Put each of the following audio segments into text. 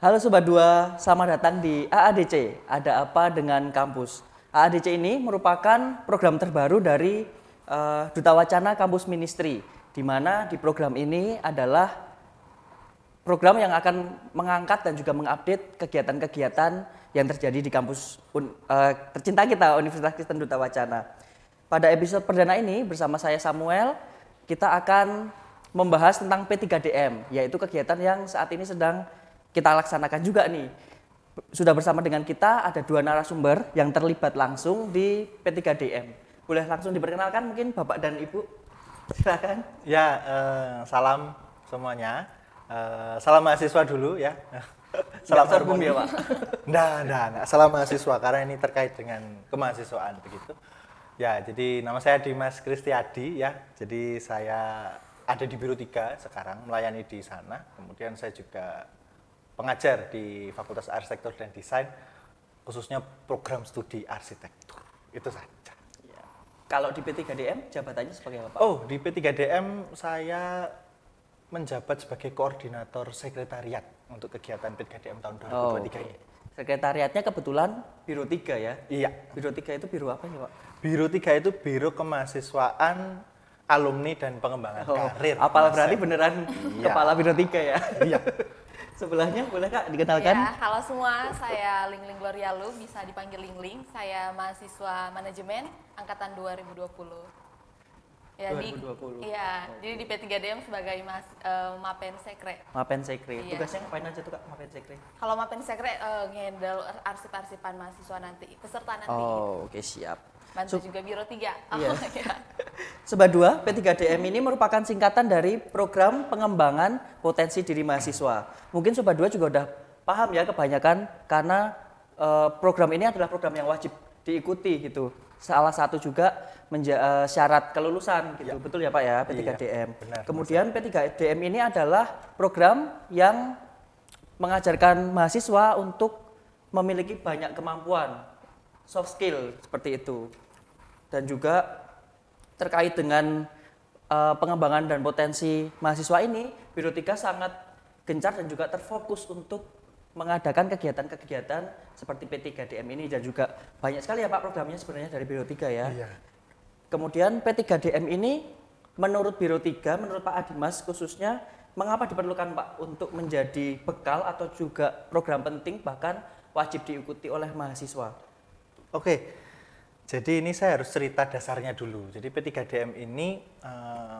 Halo Sobat Dua, selamat datang di AADC, Ada Apa Dengan Kampus. AADC ini merupakan program terbaru dari Duta Wacana Kampus Ministry, di mana di program ini adalah program yang akan mengangkat dan juga mengupdate kegiatan-kegiatan yang terjadi di kampus tercinta kita, Universitas Kristen Duta Wacana. Pada episode perdana ini bersama saya Samuel, kita akan membahas tentang P3DM, yaitu kegiatan yang saat ini sedang kita laksanakan juga nih. Sudah bersama dengan kita ada dua narasumber yang terlibat langsung di P3DM. Boleh langsung diperkenalkan mungkin Bapak dan Ibu? Silakan. Ya, salam semuanya. Salam mahasiswa dulu ya. Salam harmoni ya Pak? Enggak. Salam mahasiswa karena ini terkait dengan kemahasiswaan begitu. Ya, jadi nama saya Dimas Kristiadi ya. Jadi saya ada di Biro 3 sekarang, melayani di sana. Kemudian saya juga pengajar di Fakultas Arsitektur dan Desain, khususnya program studi arsitektur. Itu saja. Ya. Kalau di P3DM jabatannya sebagai apa Pak? Oh, di P3DM saya menjabat sebagai koordinator sekretariat untuk kegiatan P3DM tahun 2023 ini. Sekretariatnya kebetulan Biro 3 ya? Iya. Biro 3 itu biro apa ya Pak? Biro 3 itu Biro Kemahasiswaan, Alumni dan Pengembangan Karir. Apal berarti beneran Iya. Kepala Biro 3 ya? Iya. Sebelahnya boleh Kak dikenalkan? Ya, halo semua, saya Lingling Glorialu, bisa dipanggil Lingling. Saya mahasiswa manajemen angkatan 2020. Ya, 2020. Jadi di P3DM sebagai Mapen Sekre. Mapen Sekre. Iya. Tugasnya ngapain aja tuh Kak Mapen Sekre? Kalau Mapen Sekre ngendel arsip-arsipan mahasiswa nanti, peserta nanti. Oh, oke siap. Bantu juga Biro 3. Oh, Iya. iya. Sobat 2, P3DM ini merupakan singkatan dari Program Pengembangan Potensi Diri Mahasiswa. Mungkin Sobat 2 juga udah paham ya kebanyakan karena program ini adalah program yang wajib diikuti gitu. Salah satu juga syarat kelulusan gitu. Ya. Betul ya Pak ya, P3DM. Iya, benar, Kemudian P3DM ini adalah program yang mengajarkan mahasiswa untuk memiliki banyak kemampuan, soft skill seperti itu. Dan juga terkait dengan pengembangan dan potensi mahasiswa ini, Biro 3 sangat gencar dan juga terfokus untuk mengadakan kegiatan-kegiatan seperti P3DM ini, dan juga banyak sekali ya Pak programnya sebenarnya dari Biro 3 ya. Iya. Kemudian P3DM ini menurut Biro 3, menurut Pak Adimas khususnya, mengapa diperlukan Pak untuk menjadi bekal atau juga program penting bahkan wajib diikuti oleh mahasiswa? Oke. Jadi ini saya harus cerita dasarnya dulu. Jadi P3DM ini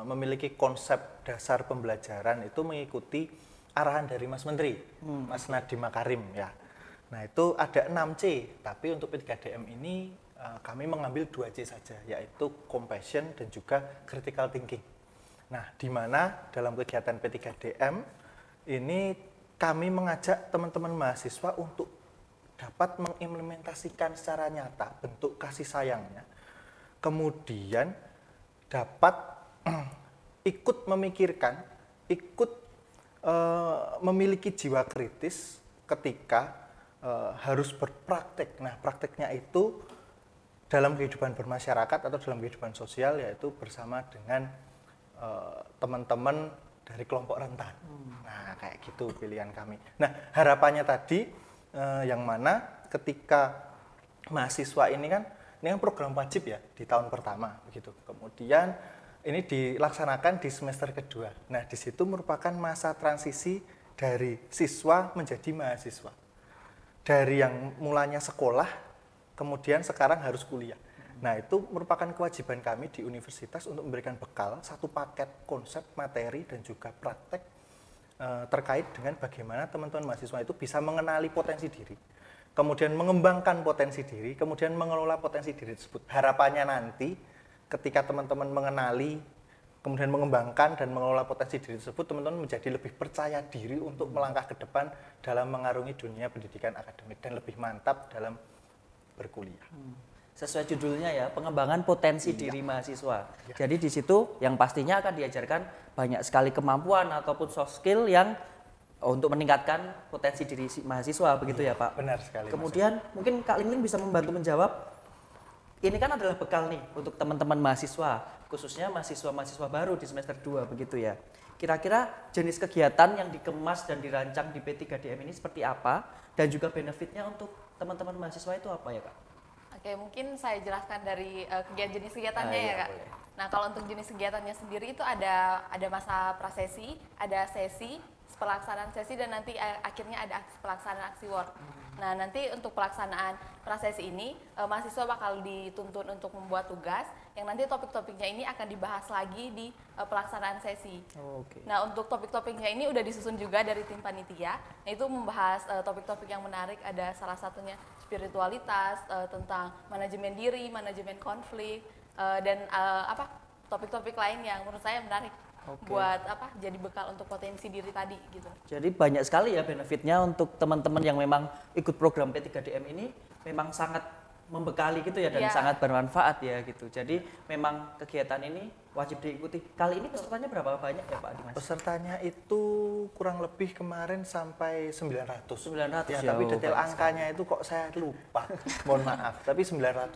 memiliki konsep dasar pembelajaran itu mengikuti arahan dari Mas Menteri, Mas Nadiem Makarim ya. Nah itu ada 6C, tapi untuk P3DM ini kami mengambil 2C saja, yaitu compassion dan juga critical thinking. Nah di mana dalam kegiatan P3DM ini kami mengajak teman-teman mahasiswa untuk dapat mengimplementasikan secara nyata bentuk kasih sayangnya, kemudian dapat ikut memikirkan, ikut memiliki jiwa kritis ketika harus berpraktek. Nah, prakteknya itu dalam kehidupan bermasyarakat atau dalam kehidupan sosial, yaitu bersama dengan teman-teman dari kelompok rentan. Nah, kayak gitu pilihan kami. Nah, harapannya tadi yang mana ketika mahasiswa ini kan program wajib ya di tahun pertama begitu. Kemudian ini dilaksanakan di semester kedua. Nah, di situ merupakan masa transisi dari siswa menjadi mahasiswa. Dari yang mulanya sekolah, kemudian sekarang harus kuliah. Nah, itu merupakan kewajiban kami di universitas untuk memberikan bekal satu paket konsep, materi, dan juga praktek terkait dengan bagaimana teman-teman mahasiswa itu bisa mengenali potensi diri, kemudian mengembangkan potensi diri, kemudian mengelola potensi diri tersebut. Harapannya nanti ketika teman-teman mengenali, kemudian mengembangkan dan mengelola potensi diri tersebut, teman-teman menjadi lebih percaya diri untuk melangkah ke depan dalam mengarungi dunia pendidikan akademik dan lebih mantap dalam berkuliah. Sesuai judulnya ya, pengembangan potensi diri mahasiswa. Jadi di situ yang pastinya akan diajarkan banyak sekali kemampuan ataupun soft skill yang untuk meningkatkan potensi diri mahasiswa, begitu ya Pak? Benar sekali. Kemudian mungkin Kak Lingling bisa membantu menjawab, ini kan adalah bekal nih untuk teman-teman mahasiswa, khususnya mahasiswa-mahasiswa baru di semester 2 begitu ya. kira-kira jenis kegiatan yang dikemas dan dirancang di P3DM ini seperti apa dan juga benefitnya untuk teman-teman mahasiswa itu apa ya Kak? Oke, mungkin saya jelaskan dari jenis kegiatannya iya, ya Kak. boleh. Nah, kalau untuk jenis kegiatannya sendiri itu ada masa prasesi, ada sesi, pelaksanaan sesi, dan nanti akhirnya ada pelaksanaan aksi work. Nah, nanti untuk pelaksanaan prasesi ini, mahasiswa bakal dituntun untuk membuat tugas, yang nanti topik-topiknya ini akan dibahas lagi di pelaksanaan sesi. Oke. Nah, untuk topik-topiknya ini udah disusun juga dari tim panitia, yaitu membahas topik-topik yang menarik, ada salah satunya spiritualitas, tentang manajemen diri, manajemen konflik, dan topik-topik lain yang menurut saya menarik. Oke. Buat jadi bekal untuk potensi diri tadi gitu. Jadi banyak sekali ya benefitnya untuk teman-teman yang memang ikut program P3DM ini, memang sangat membekali gitu ya dan Iya. sangat bermanfaat ya gitu. Jadi memang kegiatan ini wajib diikuti. Kali ini pesertanya berapa banyak ya Pak Dimas? Pesertanya itu kurang lebih kemarin sampai 900. 900 ya, ya, tapi oh, detail banyak angkanya itu kok saya lupa. Mohon maaf. Tapi 900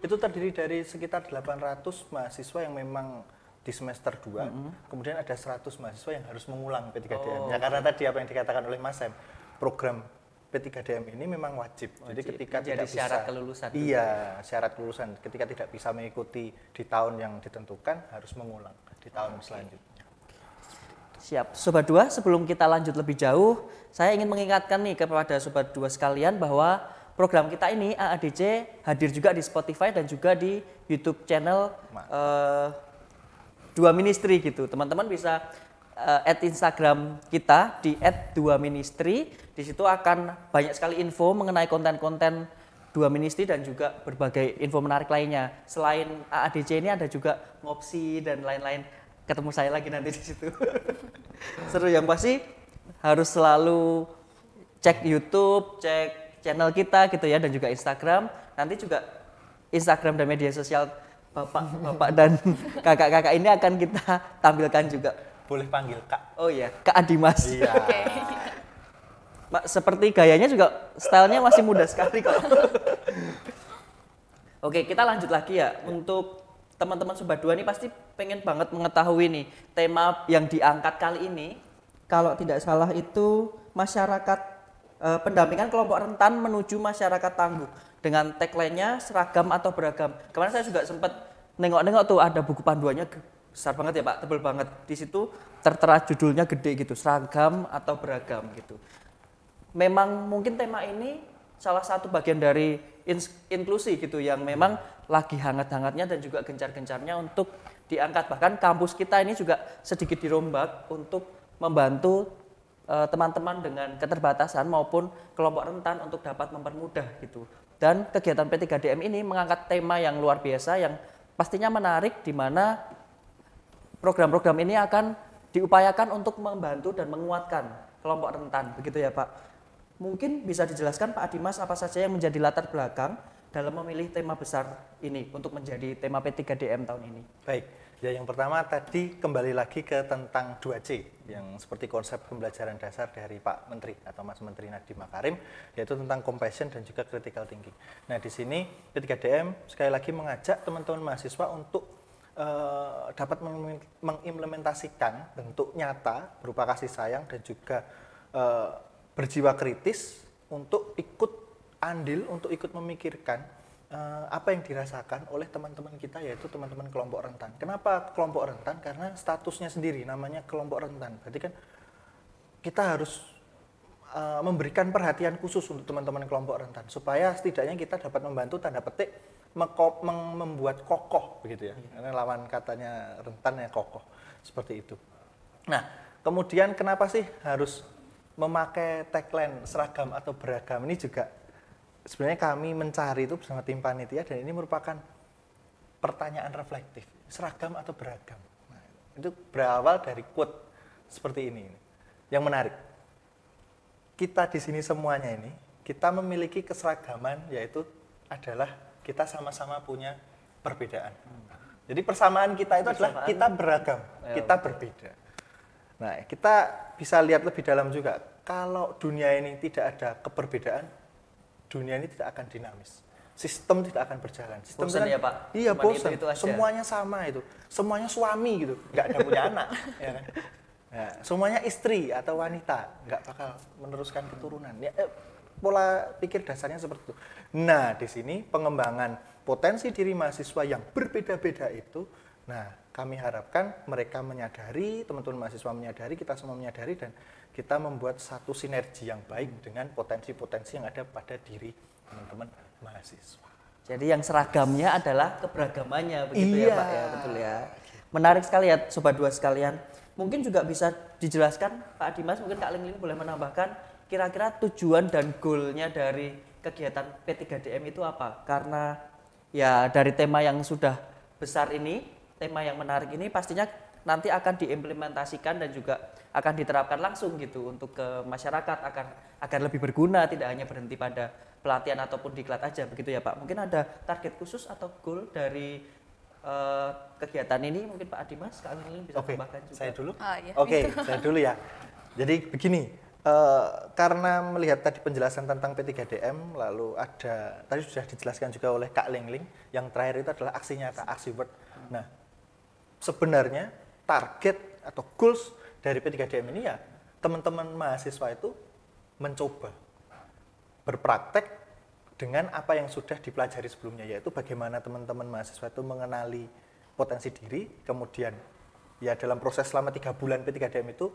itu terdiri dari sekitar 800 mahasiswa yang memang di semester 2, kemudian ada 100 mahasiswa yang harus mengulang P3DM. Ya karena tadi apa yang dikatakan oleh Mas Sam, program P3DM ini memang wajib. Jadi ketika Menjadi tidak syarat bisa, kelulusan. iya, syarat kelulusan. Ketika tidak bisa mengikuti di tahun yang ditentukan, harus mengulang di tahun selanjutnya. Siap. Sobat 2, sebelum kita lanjut lebih jauh, saya ingin mengingatkan nih kepada Sobat 2 sekalian bahwa program kita ini AADC hadir juga di Spotify dan juga di YouTube channel Dua Ministry gitu. Teman-teman bisa add Instagram kita di @2ministry. Di situ akan banyak sekali info mengenai konten-konten Dua Ministry dan juga berbagai info menarik lainnya. Selain AADC ini ada juga ngopsi dan lain-lain. Ketemu saya lagi nanti di situ. Seru, yang pasti harus selalu cek YouTube, cek channel kita gitu ya, dan juga Instagram. Nanti juga Instagram dan media sosial bapak-bapak dan kakak-kakak ini akan kita tampilkan juga. Boleh panggil Kak. Oh iya, Kak Adimas. Iya. Oke. Pak, seperti gayanya juga stylenya masih muda sekali kok. Oke, kita lanjut lagi ya. Untuk teman-teman Sobat 2 ini pasti pengen banget mengetahui nih tema yang diangkat kali ini. Kalau tidak salah itu masyarakat pendampingan kelompok rentan menuju masyarakat tangguh, dengan tagline-nya seragam atau beragam. Kemarin saya juga sempat nengok-nengok tuh, ada buku panduannya besar banget ya Pak, tebel banget. Di situ tertera judulnya gede gitu, seragam atau beragam gitu. Memang mungkin tema ini salah satu bagian dari inklusi gitu yang memang lagi hangat-hangatnya dan juga gencar-gencarnya untuk diangkat. Bahkan kampus kita ini juga sedikit dirombak untuk membantu teman-teman dengan keterbatasan maupun kelompok rentan untuk dapat mempermudah gitu. Dan kegiatan P3DM ini mengangkat tema yang luar biasa yang pastinya menarik, di mana program-program ini akan diupayakan untuk membantu dan menguatkan kelompok rentan, begitu ya Pak. Mungkin bisa dijelaskan Pak Adimas apa saja yang menjadi latar belakang dalam memilih tema besar ini untuk menjadi tema P3DM tahun ini. Baik, ya yang pertama tadi kembali lagi ke tentang 2C yang seperti konsep pembelajaran dasar dari Pak Menteri atau Mas Menteri Nadiem Makarim, yaitu tentang compassion dan juga critical thinking. Nah di sini P3DM sekali lagi mengajak teman-teman mahasiswa untuk dapat mengimplementasikan bentuk nyata berupa kasih sayang dan juga berjiwa kritis untuk ikut andil, untuk ikut memikirkan apa yang dirasakan oleh teman-teman kita, yaitu teman-teman kelompok rentan. Kenapa kelompok rentan? Karena statusnya sendiri namanya kelompok rentan. Berarti kan kita harus memberikan perhatian khusus untuk teman-teman kelompok rentan supaya setidaknya kita dapat membantu tanda petik membuat kokoh begitu ya. Karena lawan katanya rentan ya kokoh, seperti itu. Nah, kemudian kenapa sih harus memakai tagline seragam atau beragam? Ini juga sebenarnya kami mencari itu bersama tim panitia, dan ini merupakan pertanyaan reflektif, seragam atau beragam. Nah, itu berawal dari quote seperti ini yang menarik. Kita di sini semuanya ini, kita memiliki keseragaman, yaitu adalah kita sama-sama punya perbedaan. Jadi persamaan kita itu adalah kita beragam, kita berbeda. Nah, kita bisa lihat lebih dalam juga. Kalau dunia ini tidak ada keperbedaan, dunia ini tidak akan dinamis. Sistem tidak akan berjalan. Sistem Bosan ya Pak? Iya, Cuman bosan. itu aja. Semuanya sama itu. Semuanya suami gitu, nggak ada punya anak. Ya kan? Nah, semuanya istri atau wanita nggak bakal meneruskan keturunan. Ya, pola pikir dasarnya seperti itu. Nah, di sini pengembangan potensi diri mahasiswa yang berbeda-beda itu, nah kami harapkan mereka menyadari, teman-teman mahasiswa menyadari, kita semua menyadari, dan kita membuat satu sinergi yang baik dengan potensi-potensi yang ada pada diri teman-teman mahasiswa. Jadi yang seragamnya adalah keberagamannya, begitu Iya. ya Pak ya, betul ya. Menarik sekali ya Sobat Dua sekalian. Mungkin juga bisa dijelaskan Pak Dimas, mungkin Kak Ling boleh menambahkan kira-kira tujuan dan goalnya dari kegiatan P3DM itu apa? Karena ya dari tema yang sudah besar ini, tema yang menarik ini pastinya nanti akan diimplementasikan dan juga akan diterapkan langsung gitu untuk ke masyarakat agar lebih berguna, tidak hanya berhenti pada pelatihan ataupun diklat aja begitu ya Pak. Mungkin ada target khusus atau goal dari kegiatan ini, mungkin Pak Dimas, Kak Ling bisa tambahkan juga. Saya dulu. Iya. Oke, saya dulu ya. Jadi begini, karena melihat tadi penjelasan tentang P3DM, lalu ada tadi sudah dijelaskan juga oleh Kak Ling, yang terakhir itu adalah aksi nyata, aksi word. Nah, sebenarnya target atau goals dari P3DM ini ya teman-teman mahasiswa itu mencoba berpraktek dengan apa yang sudah dipelajari sebelumnya, yaitu bagaimana teman-teman mahasiswa itu mengenali potensi diri, kemudian ya dalam proses selama 3 bulan P3DM itu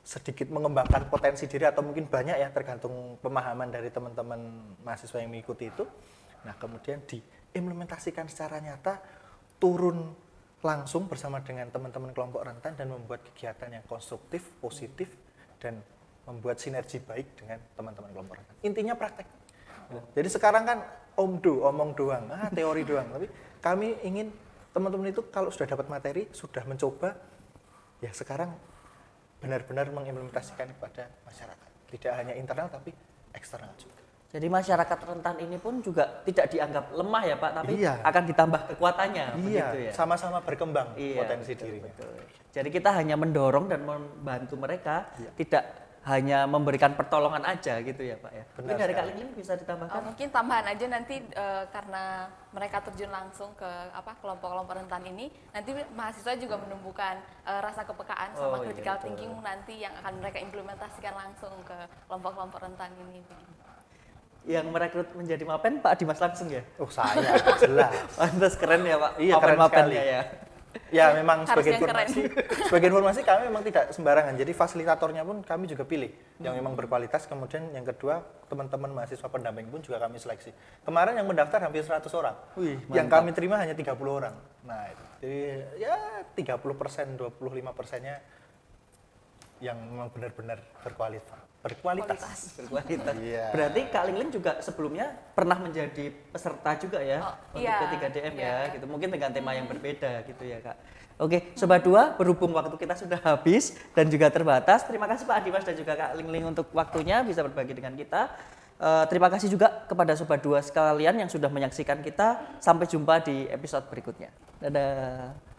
sedikit mengembangkan potensi diri atau mungkin banyak ya tergantung pemahaman dari teman-teman mahasiswa yang mengikuti itu. Nah, kemudian diimplementasikan secara nyata, turun langsung bersama dengan teman-teman kelompok rentan dan membuat kegiatan yang konstruktif, positif, dan membuat sinergi baik dengan teman-teman kelompok rentan. Intinya praktek. Jadi sekarang kan omong doang, teori doang. Tapi kami ingin teman-teman itu kalau sudah dapat materi, sudah mencoba, ya sekarang benar-benar mengimplementasikan kepada masyarakat. Tidak hanya internal tapi eksternal juga. Jadi masyarakat rentan ini pun juga tidak dianggap lemah ya Pak, tapi Iya. akan ditambah kekuatannya, Iya, begitu ya. sama-sama berkembang Iya, potensi betul, dirinya. betul. Jadi kita hanya mendorong dan membantu mereka, tidak hanya memberikan pertolongan aja gitu ya Pak ya. Mungkin dari Kak Ling bisa ditambahkan. Mungkin tambahan aja nanti karena mereka terjun langsung ke kelompok-kelompok rentan ini, nanti mahasiswa juga menumbuhkan rasa kepekaan sama critical thinking nanti yang akan mereka implementasikan langsung ke kelompok-kelompok rentan ini. Yang merekrut menjadi Mapen Pak Dimas langsung ya? Oh, saya jelas. Pantas keren ya Pak. Iya, keren Mapen-Mapennya sekali. ya. Ya memang Harus sebagai yang keren. informasi kami memang tidak sembarangan. Jadi fasilitatornya pun kami juga pilih yang memang berkualitas. Kemudian yang kedua, teman-teman mahasiswa pendamping pun juga kami seleksi. Kemarin yang mendaftar hampir 100 orang. Wih, yang mantap. kami terima hanya 30 orang. Nah, itu. Jadi ya 30%, 25%-nya yang memang benar-benar berkualitas. Berkualitas. Iya. Berarti Kak Ling juga sebelumnya pernah menjadi peserta juga ya untuk iya. P3DM ya, Iya. gitu. Mungkin dengan tema yang berbeda gitu ya Kak. Oke, Sobat Dua, berhubung waktu kita sudah habis dan juga terbatas, terima kasih Pak Dimas dan juga Kak Ling untuk waktunya bisa berbagi dengan kita. Terima kasih juga kepada Sobat Dua sekalian yang sudah menyaksikan kita. Sampai jumpa di episode berikutnya. Dadah.